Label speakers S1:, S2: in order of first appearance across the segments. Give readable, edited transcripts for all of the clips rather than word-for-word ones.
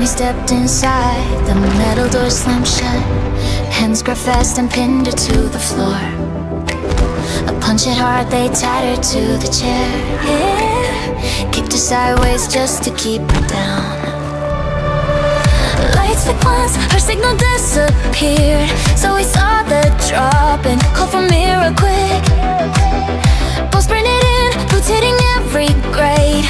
S1: stepped inside, the metal door slammed shut. Hands grabbed fast and pinned her to the floor. A punch it hard, they tied her to the chair. Yeah. Kicked her sideways just to keep her down. Lights flicked once, her signal disappeared. So we saw the drop and called for Mira quick. Both sprinted in, boots hitting every grade.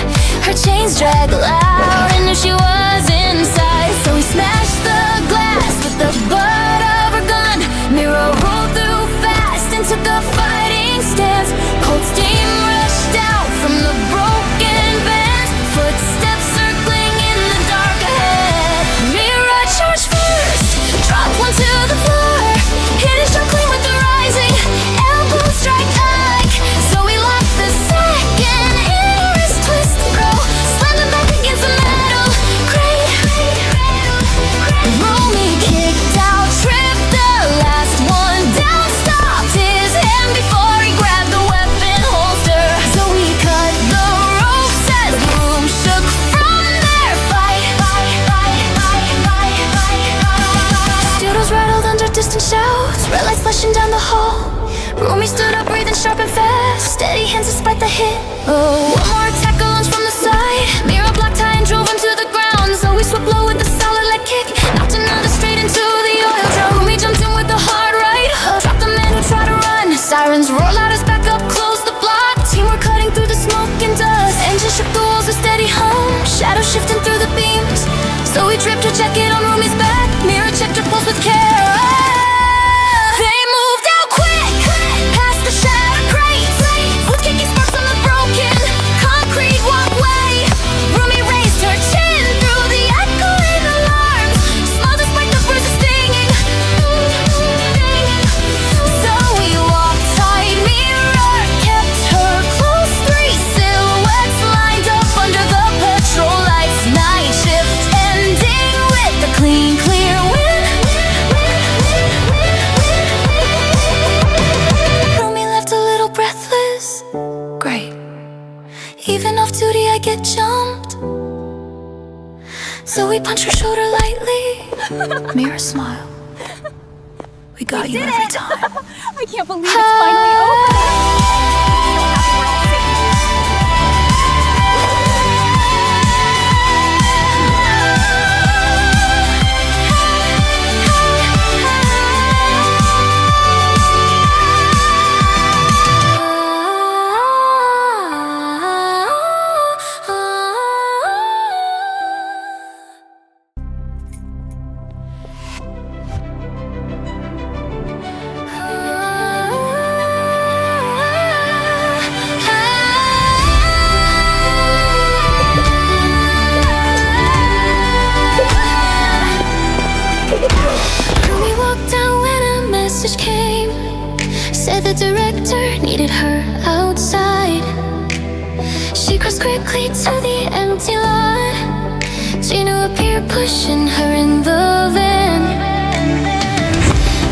S1: Her chains dragged loud and knew she was inside. So we smashed the glass with the butt of her gun. Mira rolled through fast and took a fighting stance. Cold steam rushed out from the broken vents. Footsteps circling in the dark ahead. Mira charged first, dropped one to the floor. Hit his jaw clean with the rising elbow strike hike. So we locked the second in her wrist twist and go. Slammed him back against the metal crate. Rumi kicked out, tripped the last one down, stopped his hand before he grabbed the weapon holster. So we cut the ropes as the room shook from their fight. Doodles rattled under distant shouts, red lights flashing down the hall. Rumi stood up, breathing sharp and fast, steady hands despite the hit. Oh, one more attack, a lunge from the side. Mira blocked high and drove him to the ground. So we swept low with a solid leg kick, knocked another straight into the oil drum. Rumi jumped in with a hard right hook, dropped the man who tried to run. Sirens roar loud as backup closed the block. Team were cutting through the smoke and dust. Engine shook the walls with steady hum, shadows shifting through the beams. So we draped her jacket on Rumi's back. Mira checked her pulse with care. They moved out quick, past the shattered crates, with kicking sparks on the broken concrete walkway. Rumi raised her chin through the echoing alarms, smiled despite the bruises stinging. So we walked tight, Mira kept her close. Three silhouettes lined up under the petrol lights. Night shift ending with the clean, clear wind. Rumi left a little breathless. Great. Even off duty I get jumped. So we punch her shoulder lightly. Mira smiled. We got you every time.
S2: I can't believe it's finally over.
S1: Rumi walked out when a message came. Said the director needed her outside. She crossed quickly to the empty lot. Gino appeared pushing her in the van.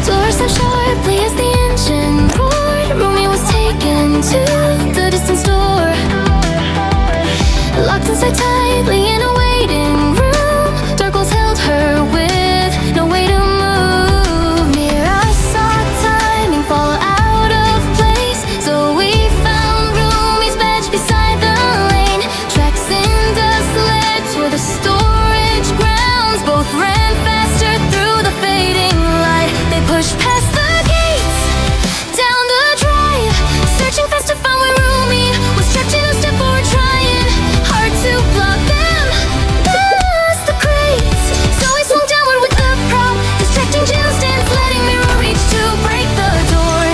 S1: Doors slammed sharply as the engine roared. Rumi was taken to the distant store. Locked inside tightly in a waiting room. Dark walls held her with no way to move. Mira saw timing fall out of place. So we found Rumi's bench beside the lane. Tracks in dust led to the storage grounds. Both ran faster through the fading light. They pushed past the gates, down the drive, searching fast to find where Rumi was trapped in a step forward, trying hard to block them past the crates. So we swung downward with the prop, distracting jail stands, letting Mira reach to break the door.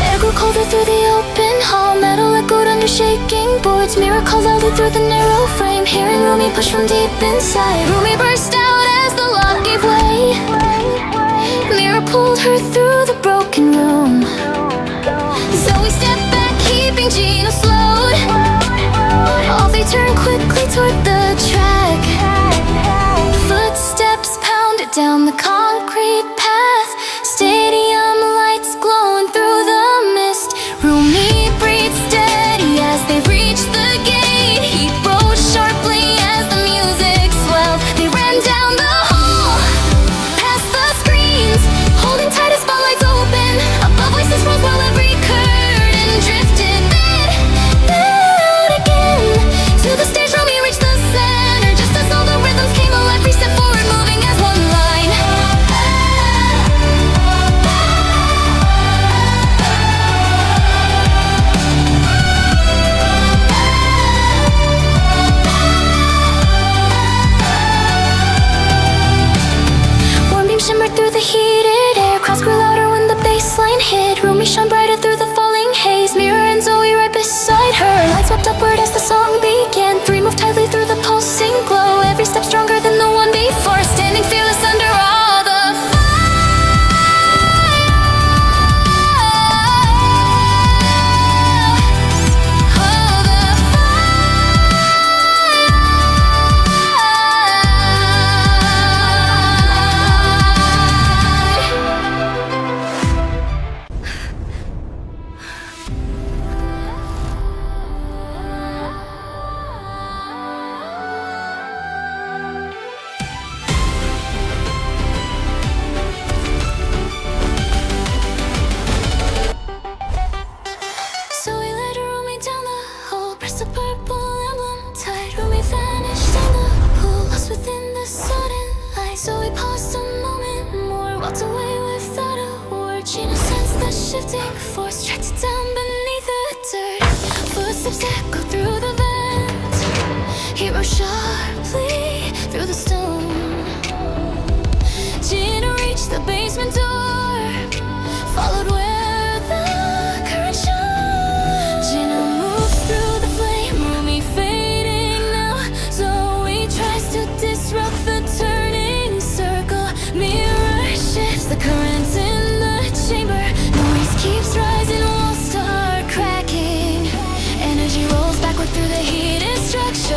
S1: Air grew colder through the open hall. Metal echoed under shaking boards. Mira called loudly through the narrow frame, hearing Rumi push from deep inside. Rumi burst out as the lock gave way. Mira pulled her through the broken room. So we stepped back, keeping Gino slowed. All they turned quickly toward the track. Footsteps down the concrete path, stadium lights glowing through the mist. Rumi breathed steady as they reached the gate. He rose sharply as the music swelled. They ran down the hall, past the screens, holding tight as spotlights open. Above voices rose while every curtain drifted. Then out again to the stage. Rumi reached the center just as all the rhythms came alive. Every step forward, moving as one line. Warm beams shimmered through the heated air. Crowds grew louder when the bass line hit. Rumi shone brighter through the falling haze. Mira and Zoey right beside her. Lights swept upward as the song began. Three moved tightly through the pulsing glow. Every step stronger than the one before. Standing fearless under all the So we led Rumi down the hall, pressed a purple emblem tight. Rumi vanished in the pool, lost within the sudden light. So we paused a moment more, walked away without a word. Gina sensed the shifting force, tracked it down beneath the dirt. Footsteps echo through the vent. He rose sharply through the stone. Gina reached the basement door, followed where the current shone. Gina moves through the flame, Rumi fading now. Zoe tries to disrupt the turning circle. Mirror shifts the currents in the chamber. Noise keeps rising, walls start cracking. Energy rolls backward through the heated structure.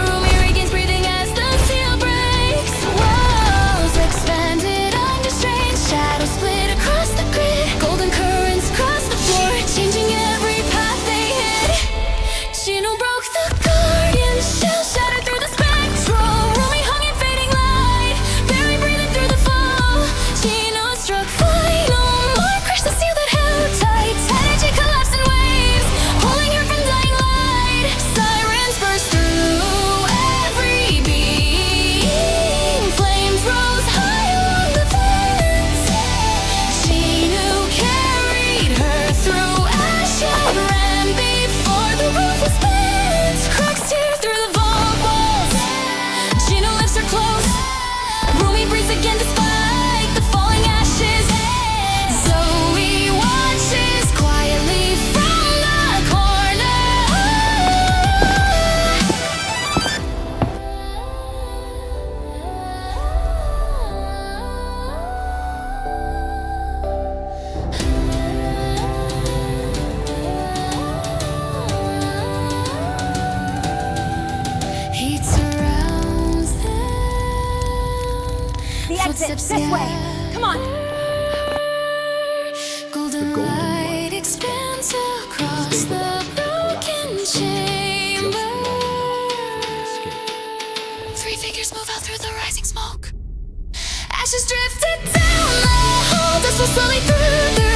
S1: Rumi regains breathing as the seal breaks. Walls expanded under strain. Shadows split across the grid. Golden currents cross the floor, changing every path they hit. Gino broke the guardian shell, shattered through the spectral. Rumi hung in fading light, buried breathing through the fall. Gino struck final mark, crushed the seal that held tight. Energy collapsed in waves, pulling her from dying light. Sirens burst through every beam. Flames rose high along the fence. Gino carried her through ash and ran before the roof was bent. Cracks tear through the vault walls. Gino lifts her close. Rumi breathes again despite the falling ashes. Zoe watches quietly from the corner. He surrounds them.
S2: The exit, this way. Come on.
S1: Golden light expands across the broken chamber. Three figures move out through the rising smoke. Ashes drifted down the hall, dust was slowly through the